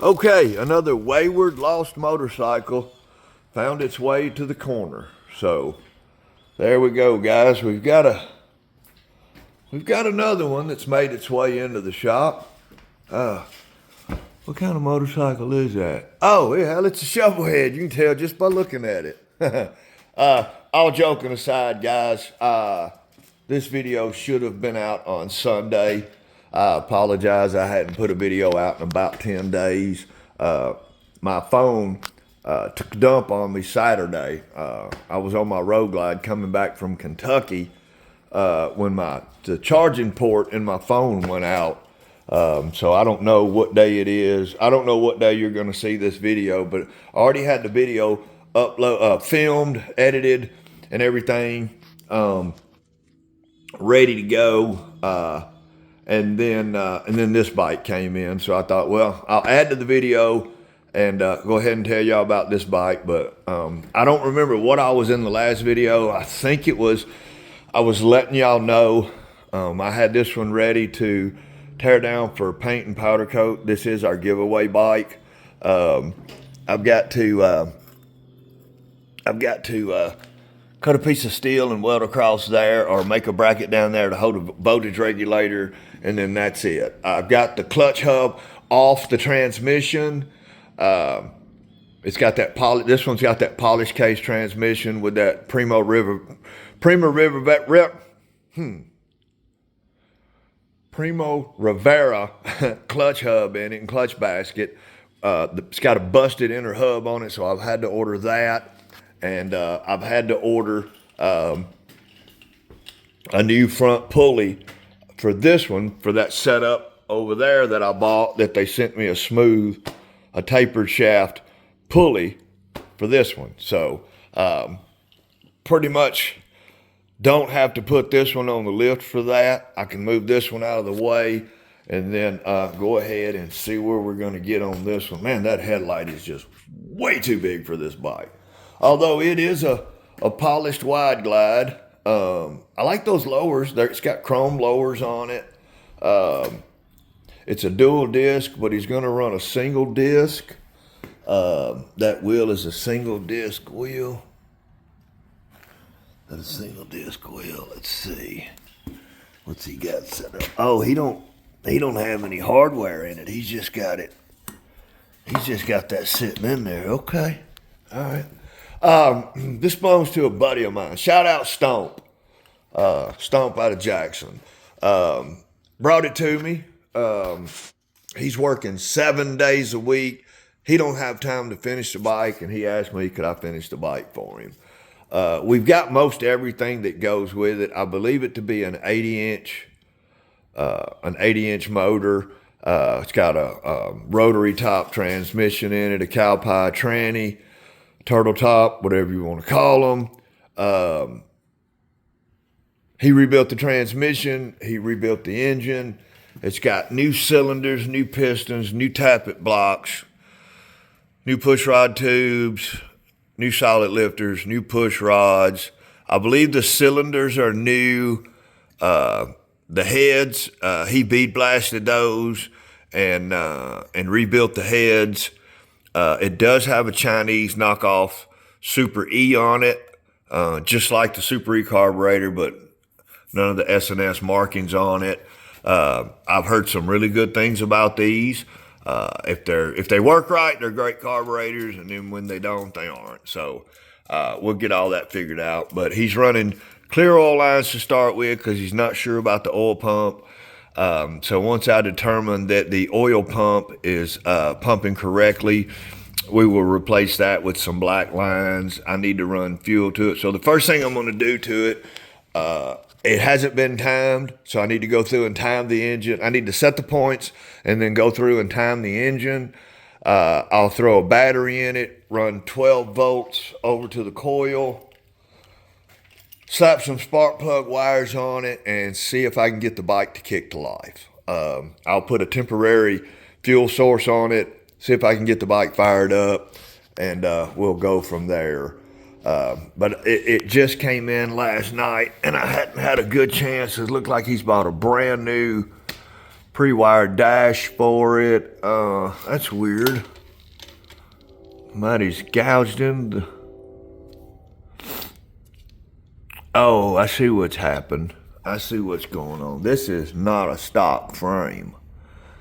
Okay, another wayward lost motorcycle found its way to the corner. So there we go, guys. We've got another one that's made its way into the shop. What kind of motorcycle is that? Oh, yeah, hell, it's a shovelhead. You can tell just by looking at it. All joking aside, guys, this video should have been out on Sunday. I apologize, I hadn't put a video out in about 10 days. My phone took a dump on me Saturday. I was on my road glide coming back from Kentucky when the charging port in my phone went out. So I don't know what day it is. I don't know what day you're going to see this video, but I already had the video filmed, edited, and everything ready to go. And then this bike came in. So I thought, well, I'll add to the video and go ahead and tell y'all about this bike. But I don't remember what I was in the last video. I think I was letting y'all know I had this one ready to tear down for paint and powder coat. This is our giveaway bike. I've got to cut a piece of steel and weld across there, or make a bracket down there to hold a voltage regulator, and then that's it. I've got the clutch hub off the transmission. It's got that this one's got that polished case transmission with that Primo Rivera clutch hub in it and clutch basket. It's got a busted inner hub on it, so I've had to order that. And I've had to order a new front pulley for this one, for that setup over there that I bought, that they sent me a tapered shaft pulley for this one. So pretty much don't have to put this one on the lift for that. I can move this one out of the way and then go ahead and see where we're going to get on this one. Man, that headlight is just way too big for this bike. Although it is a polished wide glide. I like those lowers. It's got chrome lowers on it. It's a dual disc, but he's going to run a single disc. That wheel is a single disc wheel. That's a single disc wheel. Let's see. What's he got set up? Oh, he don't have any hardware in it. He's just got it. He's just got that sitting in there. Okay. All right. This belongs to a buddy of mine. Shout out Stomp. Stomp out of Jackson. Brought it to me. He's working 7 days a week. He don't have time to finish the bike, and he asked me, could I finish the bike for him? We've got most everything that goes with it. I believe it to be an 80-inch motor. It's got a rotary top transmission in it, a cow pie tranny, turtle top, whatever you want to call them. He rebuilt the transmission. He rebuilt the engine. It's got new cylinders, new pistons, new tappet blocks, new push rod tubes, new solid lifters, new push rods. I believe the cylinders are new. The heads, he bead blasted those and rebuilt the heads. It does have a Chinese knockoff Super E on it, just like the Super E carburetor, but none of the S&S markings on it. I've heard some really good things about these. If they work right, they're great carburetors, and then when they don't, they aren't. So we'll get all that figured out. But he's running clear oil lines to start with because he's not sure about the oil pump. So once I determine that the oil pump is pumping correctly, we will replace that with some black lines. I need to run fuel to it. So the first thing I'm going to do to it, it hasn't been timed, so I need to go through and time the engine. I need to set the points and then go through and time the engine. I'll throw a battery in it, run 12 volts over to the coil, slap some spark plug wires on it, and see if I can get the bike to kick to life. I'll put a temporary fuel source on it, see if I can get the bike fired up, and we'll go from there. But it just came in last night, and I hadn't had a good chance. It looked like he's bought a brand new Pre-wired dash for it. That's weird. Somebody's gouged in the... Oh, I see what's happened. I see what's going on. This is not a stock frame.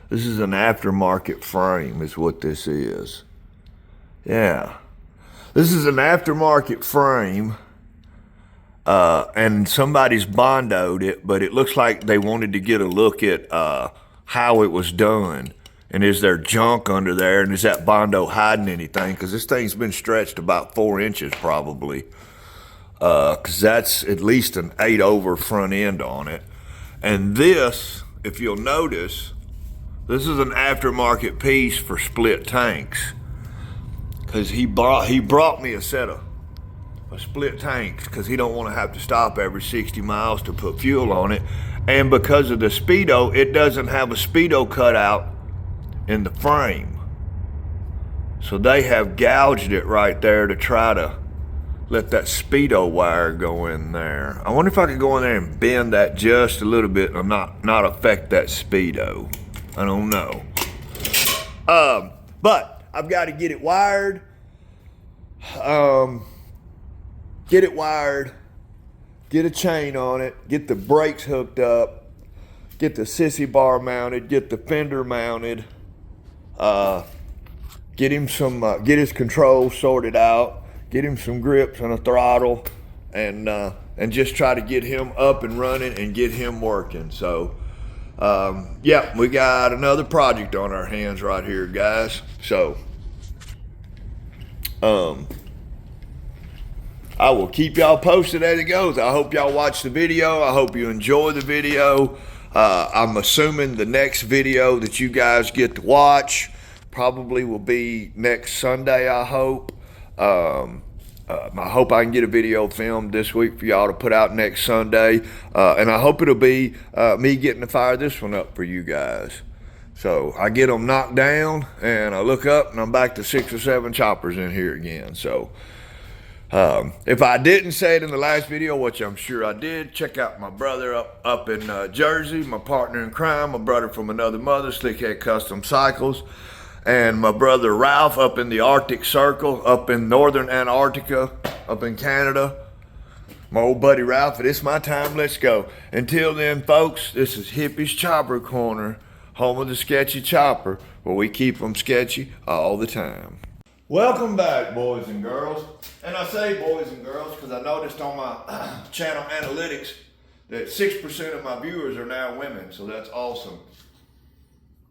This is an aftermarket frame is what this is. Yeah. This is an aftermarket frame. And somebody's bondoed it, but it looks like they wanted to get a look at how it was done. And is there junk under there? And is that bondo hiding anything? Because this thing's been stretched about 4 inches probably. Because that's at least an 8/0 front end on it. And this, if you'll notice, this is an aftermarket piece for split tanks. Because he brought me a set of split tanks because he don't want to have to stop every 60 miles to put fuel on it. And because of the speedo, it doesn't have a speedo cutout in the frame. So they have gouged it right there to try to let that speedo wire go in there. I wonder if I could go in there and bend that just a little bit and not affect that speedo. I don't know. But I've got to get it wired. Get it wired. Get a chain on it. Get the brakes hooked up. Get the sissy bar mounted. Get the fender mounted. Get him some. Get his controls sorted out. Get him some grips and a throttle, and just try to get him up and running and get him working. So, yeah, we got another project on our hands right here, guys. So, I will keep y'all posted as it goes. I hope y'all watch the video. I hope you enjoy the video. I'm assuming the next video that you guys get to watch probably will be next Sunday, I hope. I hope I can get a video filmed this week for y'all to put out next Sunday. And I hope it'll be me getting to fire this one up for you guys. So I get them knocked down and I look up and I'm back to 6 or 7 choppers in here again. So if I didn't say it in the last video, which I'm sure I did, check out my brother up in Jersey, my partner in crime, my brother from another mother, Slickhead Custom Cycles. And my brother Ralph up in the Arctic Circle, up in northern Antarctica, up in Canada. My old buddy Ralph, it's my time, let's go. Until then, folks, this is Hippie's Chopper Corner, home of the sketchy chopper, where we keep them sketchy all the time. Welcome back, boys and girls. And I say boys and girls because I noticed on my channel analytics that 6% of my viewers are now women, so that's awesome.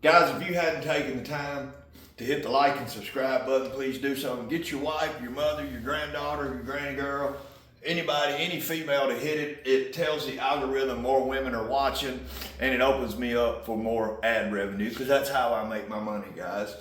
Guys, if you hadn't taken the time to hit the like and subscribe button, please do so. And get your wife, your mother, your granddaughter, your granny girl, anybody, any female to hit it. It tells the algorithm more women are watching, and it opens me up for more ad revenue, because that's how I make my money, guys.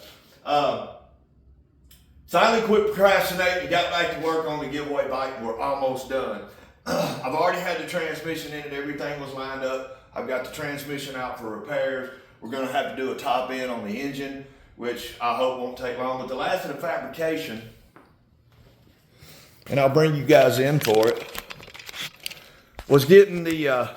Finally quit procrastinating, got back to work on the giveaway bike. We're almost done. I've already had the transmission in it. Everything was lined up. I've got the transmission out for repairs. We're going to have to do a top end on the engine, which I hope won't take long. But the last of the fabrication, and I'll bring you guys in for it, was getting the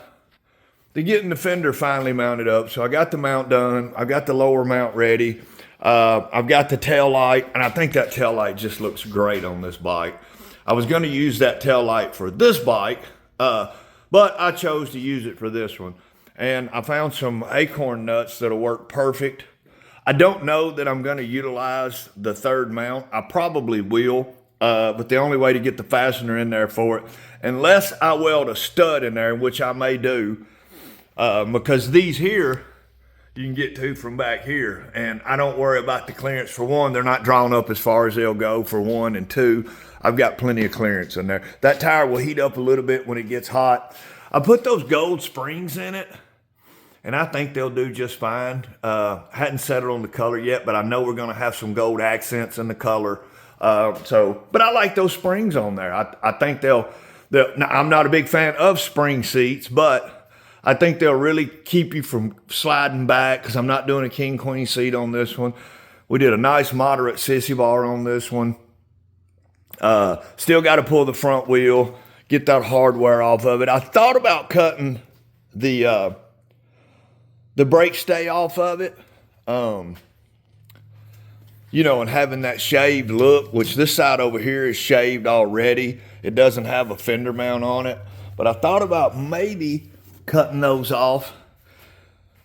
fender finally mounted up. So I got the mount done. I got the lower mount ready. I've got the tail light, and I think that tail light just looks great on this bike. I was going to use that tail light for this bike, but I chose to use it for this one. And I found some acorn nuts that'll work perfect. I don't know that I'm going to utilize the third mount. I probably will, but the only way to get the fastener in there for it, unless I weld a stud in there, which I may do, because these here, you can get to from back here. And I don't worry about the clearance. For one, they're not drawn up as far as they'll go, for one. And two, I've got plenty of clearance in there. That tire will heat up a little bit when it gets hot. I put those gold springs in it, and I think they'll do just fine. Hadn't settled on the color yet, but I know we're going to have some gold accents in the color. But I like those springs on there. I think they'll now, I'm not a big fan of spring seats, but I think they'll really keep you from sliding back, because I'm not doing a king queen seat on this one. We did a nice moderate sissy bar on this one. Still got to pull the front wheel, get that hardware off of it. I thought about cutting the the brakes stay off of it. You know, and having that shaved look, which this side over here is shaved already. It doesn't have a fender mount on it. But I thought about maybe cutting those off,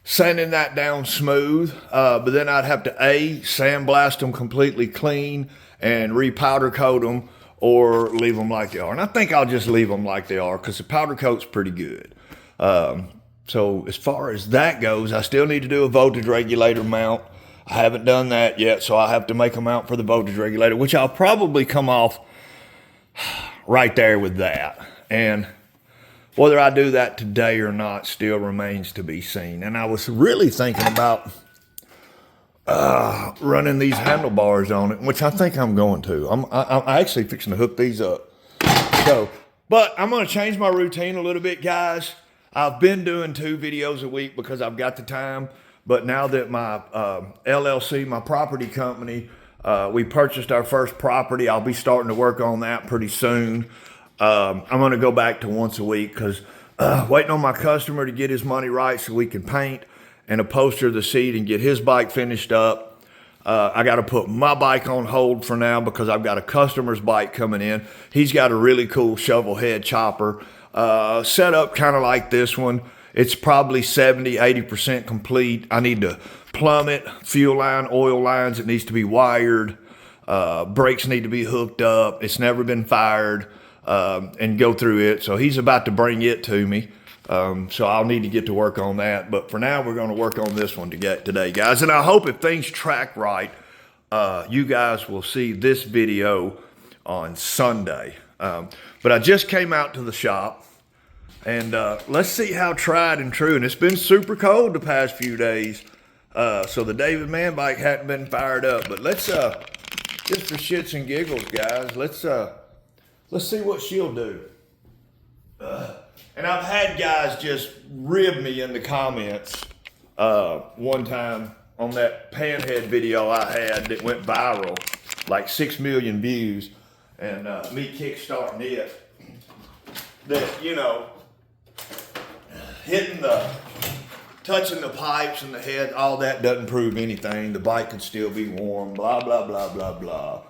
sanding that down smooth, but then I'd have to sandblast them completely clean and repowder coat them, or leave them like they are. And I think I'll just leave them like they are because the powder coat's pretty good. So as far as that goes, I still need to do a voltage regulator mount. I haven't done that yet, so I have to make a mount for the voltage regulator, which I'll probably come off right there with that. And whether I do that today or not still remains to be seen. And I was really thinking about running these handlebars on it, which I think I'm going to. I'm actually fixing to hook these up. So, but I'm going to change my routine a little bit, guys. I've been doing 2 videos a week because I've got the time. But now that my LLC, my property company, we purchased our first property, I'll be starting to work on that pretty soon. I'm going to go back to once a week because waiting on my customer to get his money right so we can paint and upholster the seat and get his bike finished up. I got to put my bike on hold for now because I've got a customer's bike coming in. He's got a really cool shovelhead chopper set up kind of like this one. It's probably 70, 80% complete. I need to plumb it, fuel line, oil lines. It needs to be wired. Brakes need to be hooked up. It's never been fired, and go through it. So he's about to bring it to me. So I'll need to get to work on that. But for now, we're going to work on this one today, guys. And I hope if things track right, you guys will see this video on Sunday. But I just came out to the shop. And let's see how tried and true. And it's been super cold the past few days. So the David Man bike hadn't been fired up. But let's, just for shits and giggles, guys, let's see what she'll do. And I've had guys just rib me in the comments one time on that panhead video I had that went viral, like 6 million views, and me kickstarting it. That, you know, touching the pipes and the head, all that doesn't prove anything. The bike could still be warm, blah, blah, blah, blah, blah.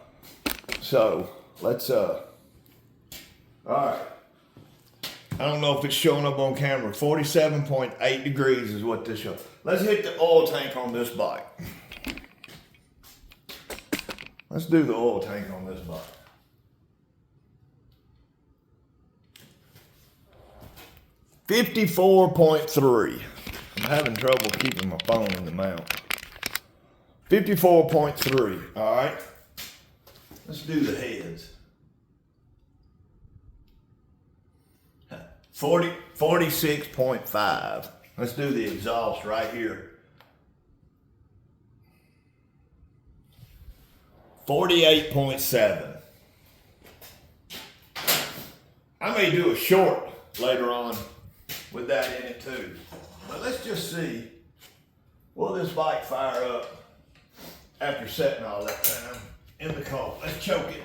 So, let's, all right. I don't know if it's showing up on camera. 47.8 degrees is what this shows. Let's hit the oil tank on this bike. Let's do the oil tank on this bike. $54.3. I'm having trouble keeping my phone in the mount. 54.3. All right. Let's do the heads. 46.5. Let's do the exhaust right here. 48.7. I may do a short later on with that in it too. But let's just see, will this bike fire up after setting all that time in the cold? Let's choke it.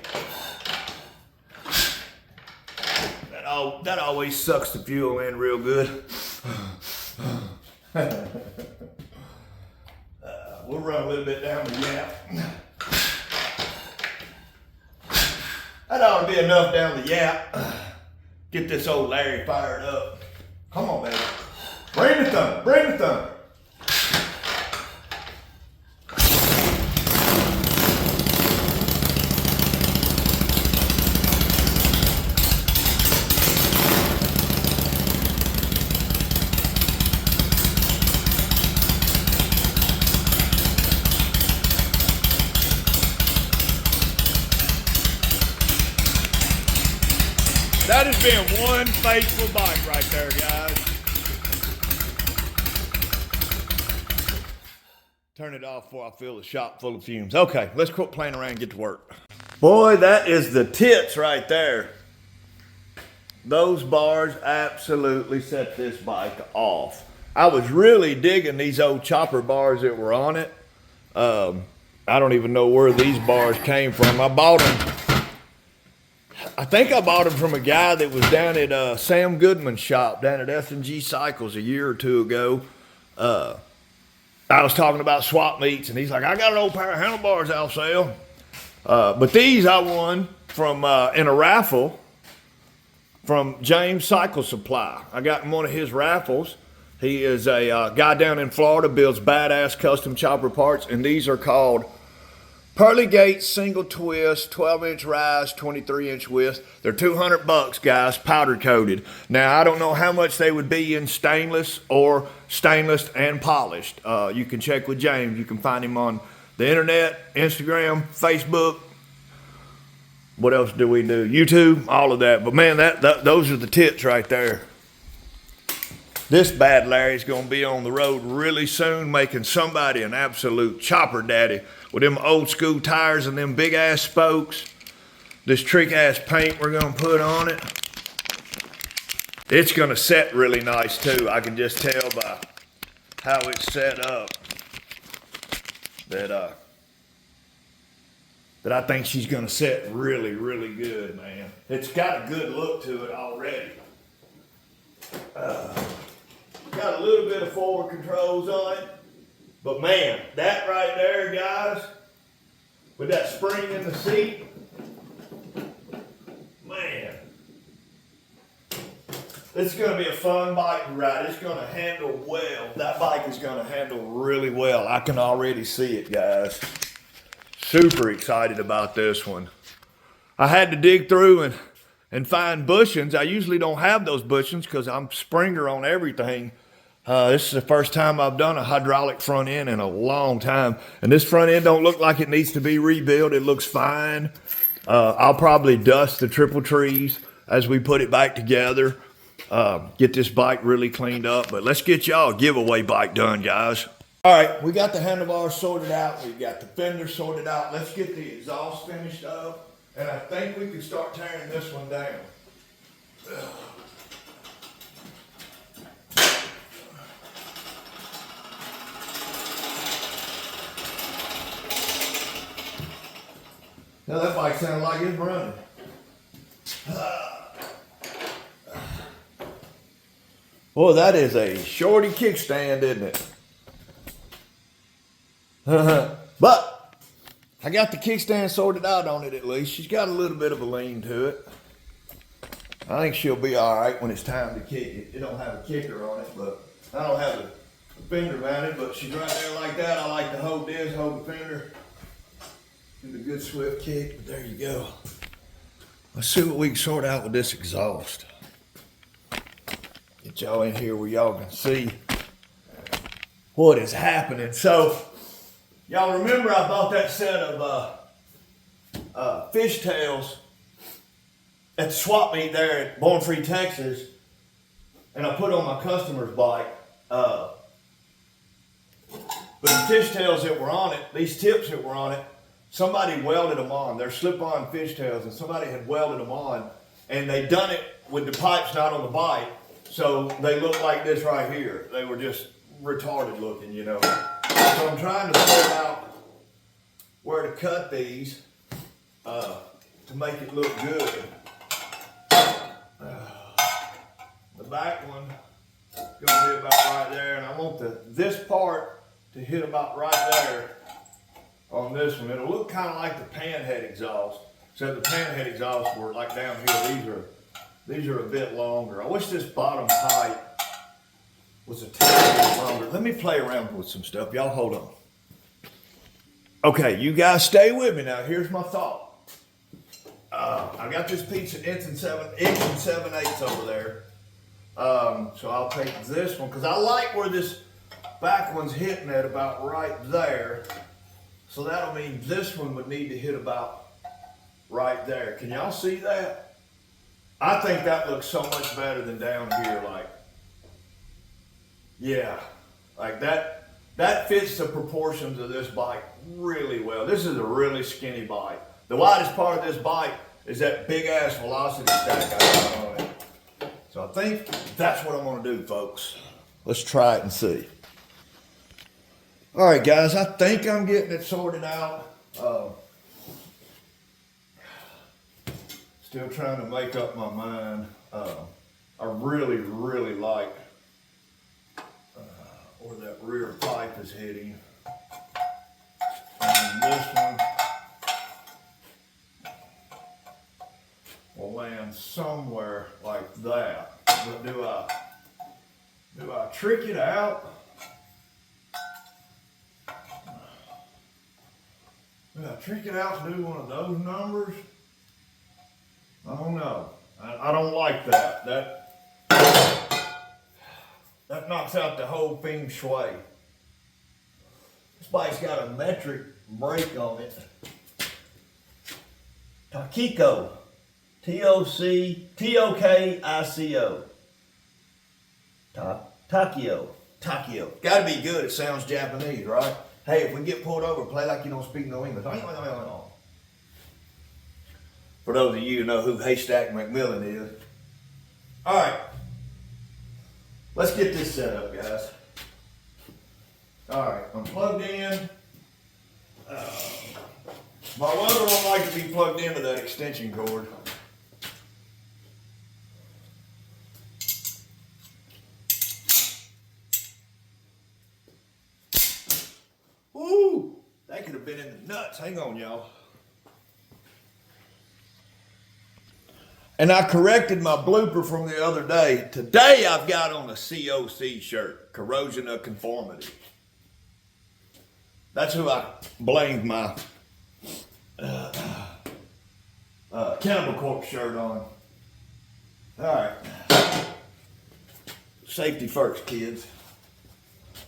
That always sucks the fuel in real good. We'll run a little bit down the yap. That ought to be enough down the yap. Get this old Larry fired up. Come on, baby. Bring the thunder. Bring the thunder. That has been one faithful bike right there, guys. Turn it off before I fill the shop full of fumes. Okay, let's quit playing around and get to work. Boy, that is the tits right there. Those bars absolutely set this bike off. I was really digging these old chopper bars that were on it. I don't even know where these bars came from. I think I bought them from a guy that was down at Sam Goodman's shop down at S&G Cycles a year or two ago. I was talking about swap meets, and he's like, I got an old pair of handlebars I'll sell. But these I won from in a raffle from James Cycle Supply. I got in one of his raffles. He is a guy down in Florida, builds badass custom chopper parts, and these are called Pearly Gates single twist, 12-inch rise, 23-inch width. They're $200, guys, powder coated. Now, I don't know how much they would be in stainless or stainless and polished. You can check with James. You can find him on the internet, Instagram, Facebook. What else do we do? YouTube, all of that. But man, those are the tits right there. This bad Larry's gonna be on the road really soon, making somebody an absolute chopper daddy with them old school tires and them big ass spokes. This trick ass paint we're gonna put on it. It's gonna set really nice too. I can just tell by how it's set up that I think she's gonna set really, really good, man. It's got a good look to it already. Got a little bit of forward controls on it, but man, that right there, guys, with that spring in the seat, man, this is going to be a fun bike to ride. It's going to handle well. That bike is going to handle really well. I can already see it, guys. Super excited about this one. I had to dig through and find bushings. I usually don't have those bushings because I'm Springer on everything. This is the first time I've done a hydraulic front end in a long time. And this front end don't look like it needs to be rebuilt. It looks fine. I'll probably dust the triple trees as we put it back together. Get this bike really cleaned up. But let's get y'all a giveaway bike done, guys. All right, we got the handlebars sorted out. We've got the fender sorted out. Let's get the exhaust finished up. And I think we can start tearing this one down. Now that bike sounds like it's running. Boy, that is a shorty kickstand, isn't it? But I got the kickstand sorted out on it at least. She's got a little bit of a lean to it. I think she'll be all right when it's time to kick it. It don't have a kicker on it, but I don't have the fender mounted, but she's right there like that. I like to hold this, hold the fender. Give it a good swift kick, but there you go. Let's see what we can sort out with this exhaust. Get y'all in here where y'all can see what is happening. So, y'all remember I bought that set of fishtails at the swap meet there at Born Free, Texas, and I put on my customer's bike. But the fishtails that were on it, these tips that were on it, somebody welded them on. They're slip-on fishtails, and somebody had welded them on, and they done it with the pipes not on the bike, so they look like this right here. They were just retarded looking, you know. So I'm trying to figure out where to cut these to make it look good. The back one is going to be about right there, and I want this part to hit about right there on this one. It'll look kind of like the panhead exhaust, except the panhead exhausts were like down here. These are a bit longer. I wish this bottom pipe was a tiny bit longer. Let me play around with some stuff. Y'all hold on. Okay, you guys stay with me now. Here's my thought. I got this piece of inch and 7/8 over there. So I'll take this one because I like where this back one's hitting at about right there. So that'll mean this one would need to hit about right there. Can y'all see that? I think that looks so much better than down here. Like, yeah, like that fits the proportions of this bike really well. This is a really skinny bike. The widest part of this bike is that big ass velocity stack I got on it. So I think that's what I'm gonna do, folks. Let's try it and see. All right, guys, I think I'm getting it sorted out. Still trying to make up my mind. I really, really like where that rear pipe is hitting. And this one will land somewhere like that. But do I trick it out? Do I trick it out to do one of those numbers? I don't know. I don't like that. That knocks out the whole feng shui. This bike's got a metric brake on it. Takiko. T-O-K-I-C-O. Takio. Gotta be good. It sounds Japanese, right? Hey, if we get pulled over, play like you don't speak no English. For those of you who know who Haystack McMillan is. All right. Let's get this set up, guys. All right, I'm plugged in. My welder don't like to be plugged into that extension cord. Woo! That could have been in the nuts. Hang on, y'all. And I corrected my blooper from the other day. Today I've got on a COC shirt, corrosion of conformity. That's who I blamed my Cannibal Corpse shirt on. All right. Safety first, kids.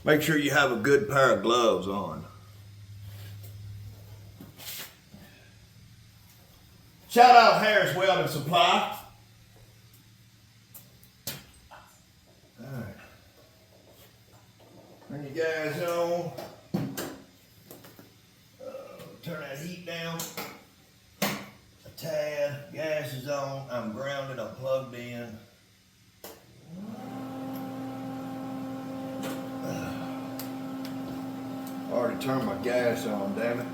Make sure you have a good pair of gloves on. Shout out Harris Welding Supply. All right. Turn you guys on. Turn that heat down a tad. Gas is on. I'm grounded. I'm plugged in. Already turned my gas on, damn it.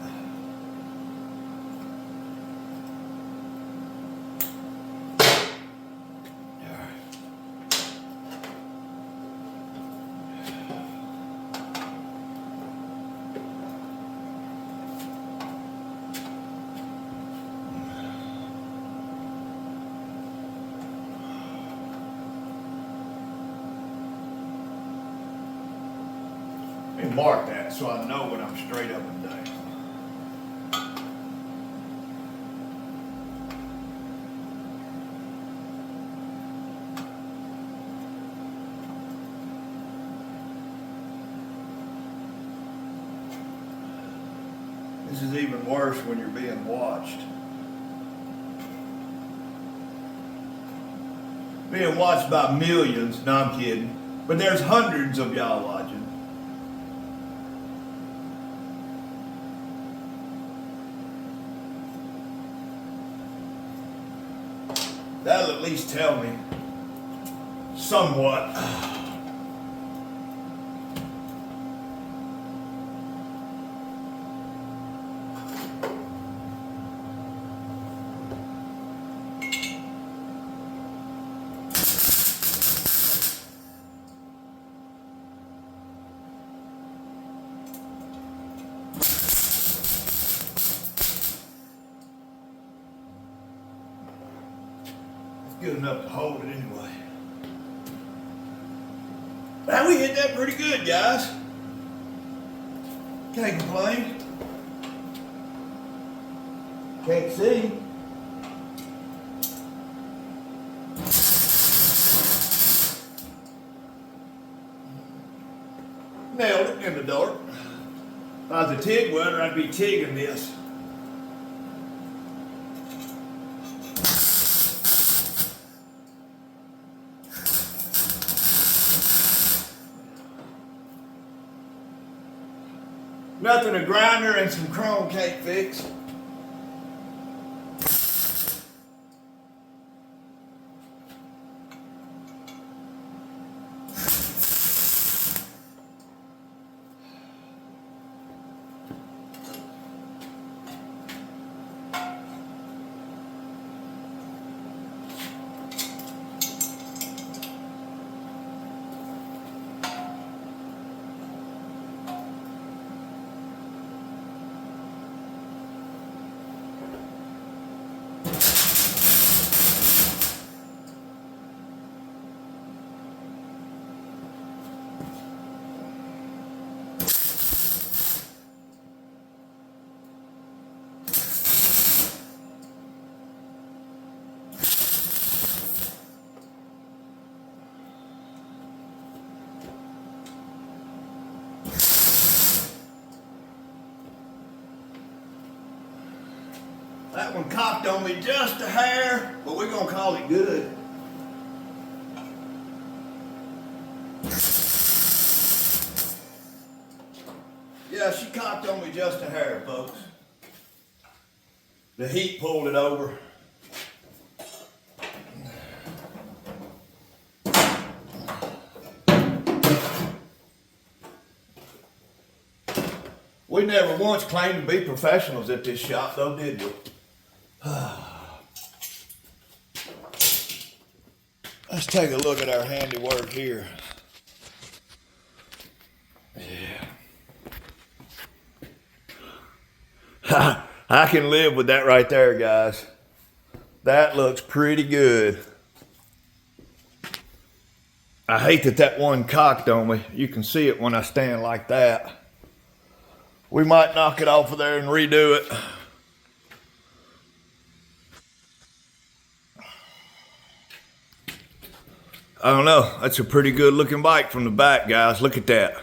Let me mark that so I know when I'm straight up and down. This is even worse when you're being watched. Being watched by millions, no I'm kidding, but there's hundreds of y'all watching. That'll at least tell me somewhat. Good enough to hold it anyway. Now we hit that pretty good, guys. Can't complain. Can't see. Nailed it in the dark. If I was a TIG welder, I'd be TIGging this. Nothing a grinder and some chrome can't fix. That one cocked on me just a hair, but we're gonna call it good. Yeah, she cocked on me just a hair, folks. The heat pulled it over. We never once claimed to be professionals at this shop, though, did we? Let's take a look at our handiwork here. Yeah. I can live with that right there, guys. That looks pretty good. I hate that that one cocked on me. You can see it when I stand like that. We might knock it off of there and redo it. I don't know. That's a pretty good looking bike from the back, guys. Look at that.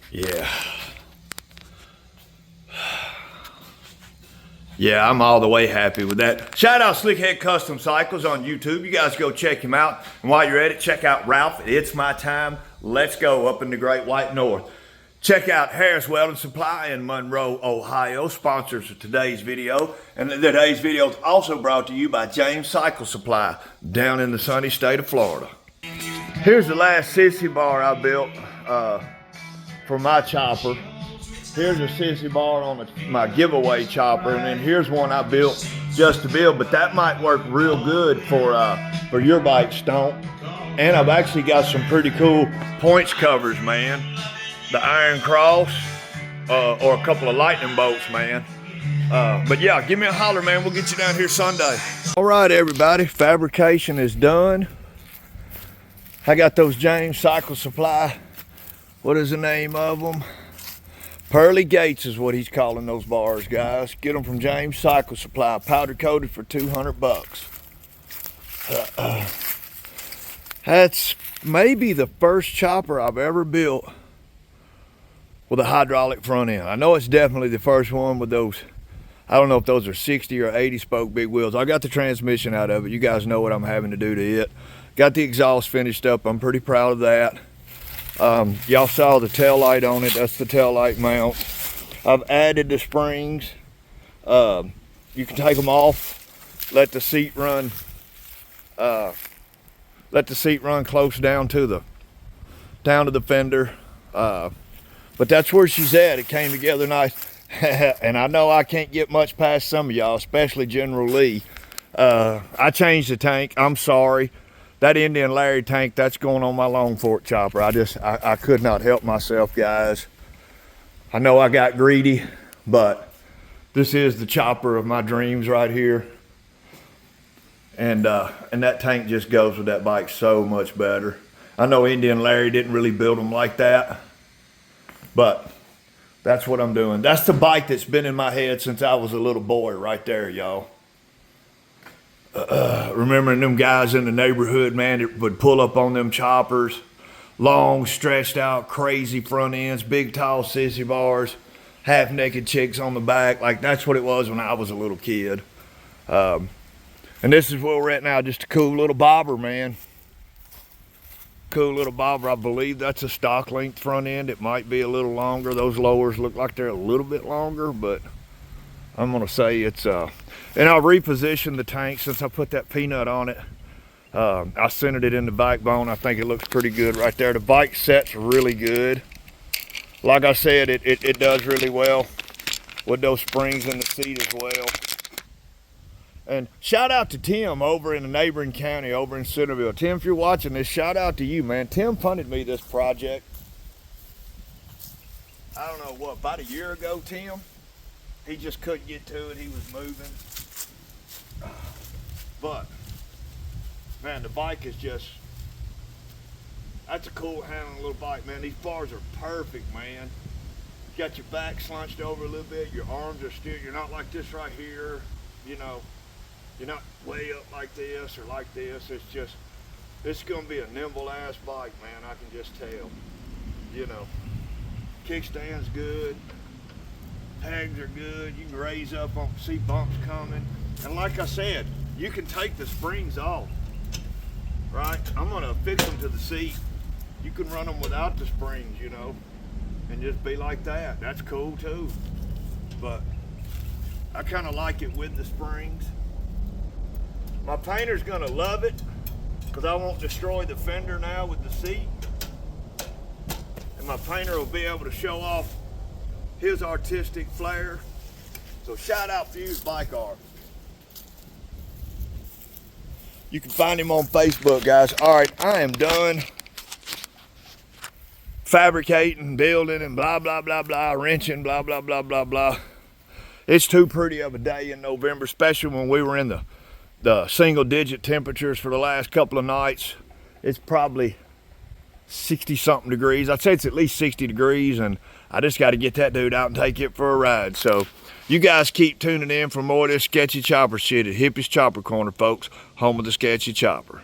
Yeah. Yeah, I'm all the way happy with that. Shout out Slickhead Custom Cycles on YouTube. You guys go check him out. And while you're at it, check out Ralph. It's my time. Let's go up in the Great White North. Check out Harris Welding Supply in Monroe, Ohio, sponsors of today's video. And today's video is also brought to you by James Cycle Supply down in the sunny state of Florida. Here's the last sissy bar I built for my chopper. Here's a sissy bar on my giveaway chopper, and then here's one I built just to build, but that might work real good for your bike, Stomp. And I've actually got some pretty cool points covers, man. The Iron Cross, or a couple of lightning bolts, man. But yeah, give me a holler, man. We'll get you down here Sunday. All right, everybody, fabrication is done. I got those James Cycle Supply. What is the name of them? Pearly Gates is what he's calling those bars, guys. Get them from James Cycle Supply, powder coated for $200. That's maybe the first chopper I've ever built with a hydraulic front end. I know it's definitely the first one with those. I don't know if those are 60 or 80 spoke big wheels. I got the transmission out of it. You guys know what I'm having to do to it. Got the exhaust finished up. I'm pretty proud of that. Y'all saw the tail light on it. That's the tail light mount. I've added the springs. You can take them off. Let the seat run. Let the seat run close down to the fender. But that's where she's at. It came together nice. And I know I can't get much past some of y'all, especially General Lee. I changed the tank. I'm sorry. That Indian Larry tank, that's going on my long fork chopper. I could not help myself, guys. I know I got greedy, but this is the chopper of my dreams right here. And that tank just goes with that bike so much better. I know Indian Larry didn't really build them like that, but that's what I'm doing. That's the bike that's been in my head since I was a little boy right there, y'all. Remembering them guys in the neighborhood, man, that would pull up on them choppers. Long, stretched out, crazy front ends, big, tall sissy bars, half-naked chicks on the back. Like, that's what it was when I was a little kid. And this is where we're at now, just a cool little bobber, man. Cool little bobber. I believe that's a stock length front end. It might be a little longer. Those lowers look like they're a little bit longer, but I'm gonna say it's and I'll reposition the tank since I put that peanut on it. I centered it in the backbone. I think it looks pretty good right there. The bike set's really good. Like I said, it does really well with those springs in the seat as well. And shout out to Tim over in the neighboring county, over in Centerville. Tim, if you're watching this, shout out to you, man. Tim funded me this project. I don't know, what, about a year ago, Tim? He just couldn't get to it. He was moving. But, man, the bike is just, that's a cool handling little bike, man. These bars are perfect, man. You got your back slunched over a little bit. Your arms are still, you're not like this right here, you know. You're not way up like this or like this. It's just, it's going to be a nimble ass bike, man. I can just tell, you know. Kickstand's good. Pegs are good. You can raise up on, see bumps coming. And like I said, you can take the springs off, right? I'm gonna fix them to the seat. You can run them without the springs, you know, and just be like that. That's cool too. But I kind of like it with the springs. My painter's gonna love it because I won't destroy the fender now with the seat. And my painter will be able to show off his artistic flair. So shout out Fused Bike Art. You can find him on Facebook, guys. All right, I am done fabricating, building, and blah, blah, blah, blah, wrenching, blah, blah, blah, blah, blah. It's too pretty of a day in November, especially when we were in the single-digit temperatures for the last couple of nights. It's probably 60-something degrees. I'd say it's at least 60 degrees, and I just got to get that dude out and take it for a ride. So you guys keep tuning in for more of this sketchy chopper shit at Hippie's Chopper Corner, folks. Home of the sketchy chopper.